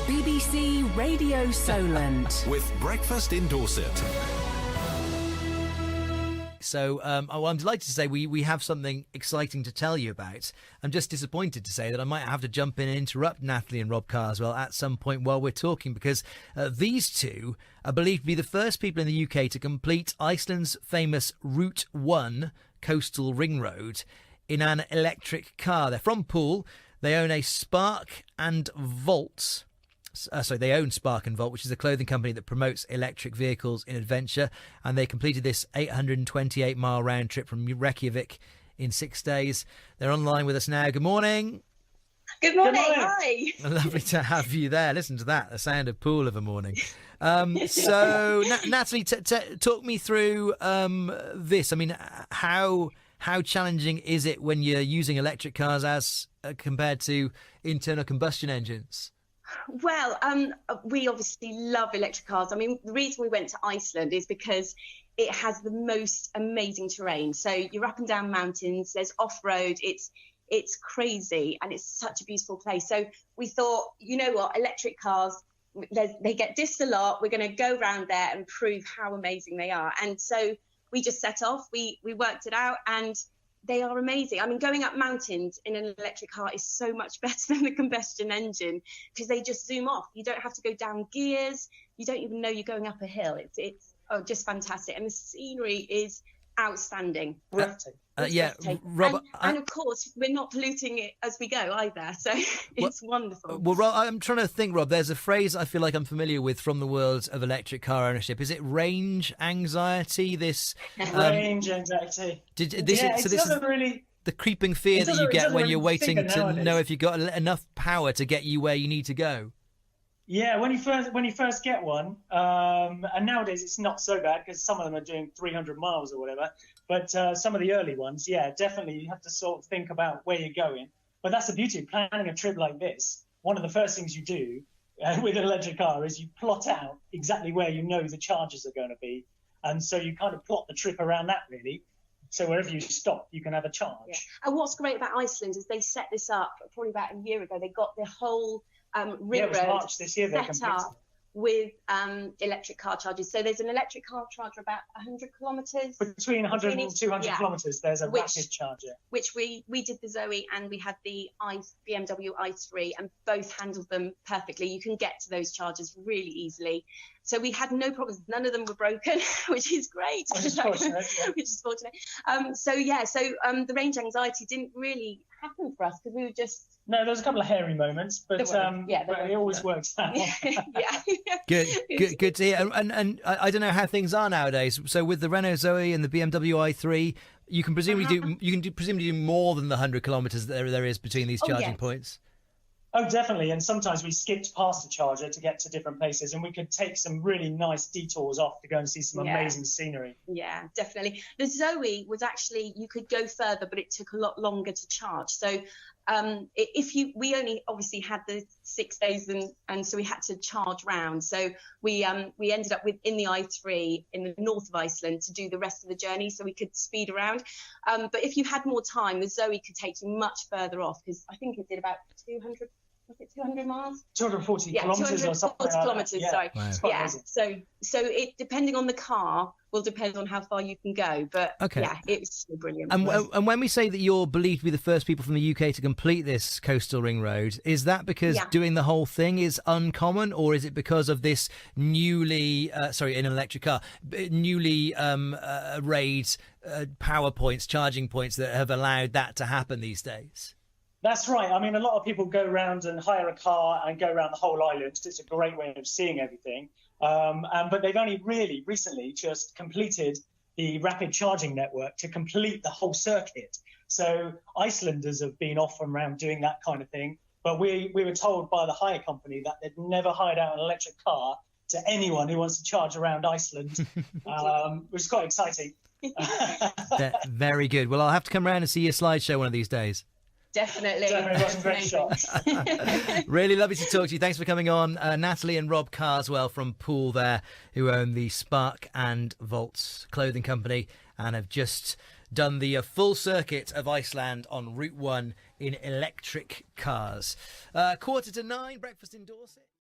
BBC Radio Solent. With Breakfast in Dorset. So I'm delighted to say we have something exciting to tell you about. I'm just disappointed to say that I might have to jump in and interrupt Natalie and Rob Carswell at some point while we're talking, because these two are believed to be the first people in the UK to complete Iceland's famous Route 1 coastal ring road in an electric car. They're from Poole. They own a SPARK+VOLT. They own SPARK+, which is a clothing company that promotes electric vehicles in adventure, and they completed this 828-mile round trip from Reykjavik in 6 days. They're online with us now. Good morning. Good morning. Hi. Lovely to have you there. Listen to that, the sound of Poole of a morning. So, Natalie, talk me through this. I mean, how challenging is it when you're using electric cars as compared to internal combustion engines? Well, we obviously love electric cars. I mean, the reason we went to Iceland is because it has the most amazing terrain. So you're up and down mountains, there's off-road, it's crazy, and it's such a beautiful place. So we thought, you know what, electric cars, they get dissed a lot. We're going to go around there and prove how amazing they are. And so we just set off, we worked it out, and they are amazing. I mean, going up mountains in an electric car is so much better than the combustion engine because they just zoom off. You don't have to go down gears. You don't even know you're going up a hill. It's just fantastic. And the scenery is outstanding. Rob, and of course, we're not polluting it as we go either. So it's wonderful. Well, Rob, I'm trying to think, Rob, there's a phrase I feel like I'm familiar with from the world of electric car ownership. Is it range anxiety? Range anxiety. This is really the creeping fear that you get when you're waiting to know if you've got enough power to get you where you need to go. Yeah, when you first get one, and nowadays it's not so bad because some of them are doing 300 miles or whatever. But some of the early ones, yeah, definitely you have to sort of think about where you're going. But that's the beauty of planning a trip like this. One of the first things you do with an electric car is you plot out exactly where you know the charges are going to be, and so you kind of plot the trip around that really. So wherever you stop, you can have a charge. Yeah. And what's great about Iceland is they set this up probably about a year ago. They got the whole ring road March this year set up with electric car charges. So there's an electric car charger about 100 kilometres. Between 100 and 200 kilometres, there's a rapid charger. Which we did the Zoe, and we had the BMW i3, and both handled them perfectly. You can get to those chargers really easily. So we had no problems. None of them were broken, which is great. Which is fortunate. Yeah. Which is fortunate. The range anxiety didn't really happen for us because we were just... No, there was a couple of hairy moments, but it always works out. Good to hear. And I don't know how things are nowadays. So with the Renault Zoe and the BMW i3, you can presumably presumably do more than the 100 kilometres that there is between these charging points. Oh, definitely. And sometimes we skipped past the charger to get to different places, and we could take some really nice detours off to go and see some amazing scenery. Yeah, definitely. The Zoe was actually, you could go further, but it took a lot longer to charge. So we only obviously had the 6 days, and so we had to charge round. So we ended up in the i3 in the north of Iceland to do the rest of the journey, so we could speed around. But if you had more time, the Zoe could take you much further off, because I think it did about 200. Was it 200 miles? 240 kilometres or something. 240 kilometres, sorry. Wow. Yeah, so it, depending on the car, will depend on how far you can go. But yeah, it's brilliant. And when we say that you're believed to be the first people from the UK to complete this coastal ring road, is that because doing the whole thing is uncommon, or is it because of this newly, in an electric car, newly raised power points, charging points that have allowed that to happen these days? That's right. I mean, a lot of people go around and hire a car and go around the whole island because it's a great way of seeing everything. But they've only really recently just completed the rapid charging network to complete the whole circuit. So Icelanders have been off and around doing that kind of thing. But we were told by the hire company that they'd never hired out an electric car to anyone who wants to charge around Iceland, which is quite exciting. Very good. Well, I'll have to come around and see your slideshow one of these days. Definitely. Great shots. Really lovely to talk to you. Thanks for coming on. Natalie and Rob Carswell from Poole there, who own the SPARK+VOLT clothing company and have just done the full circuit of Iceland on Route 1 in electric cars. 8:45, breakfast in Dorset.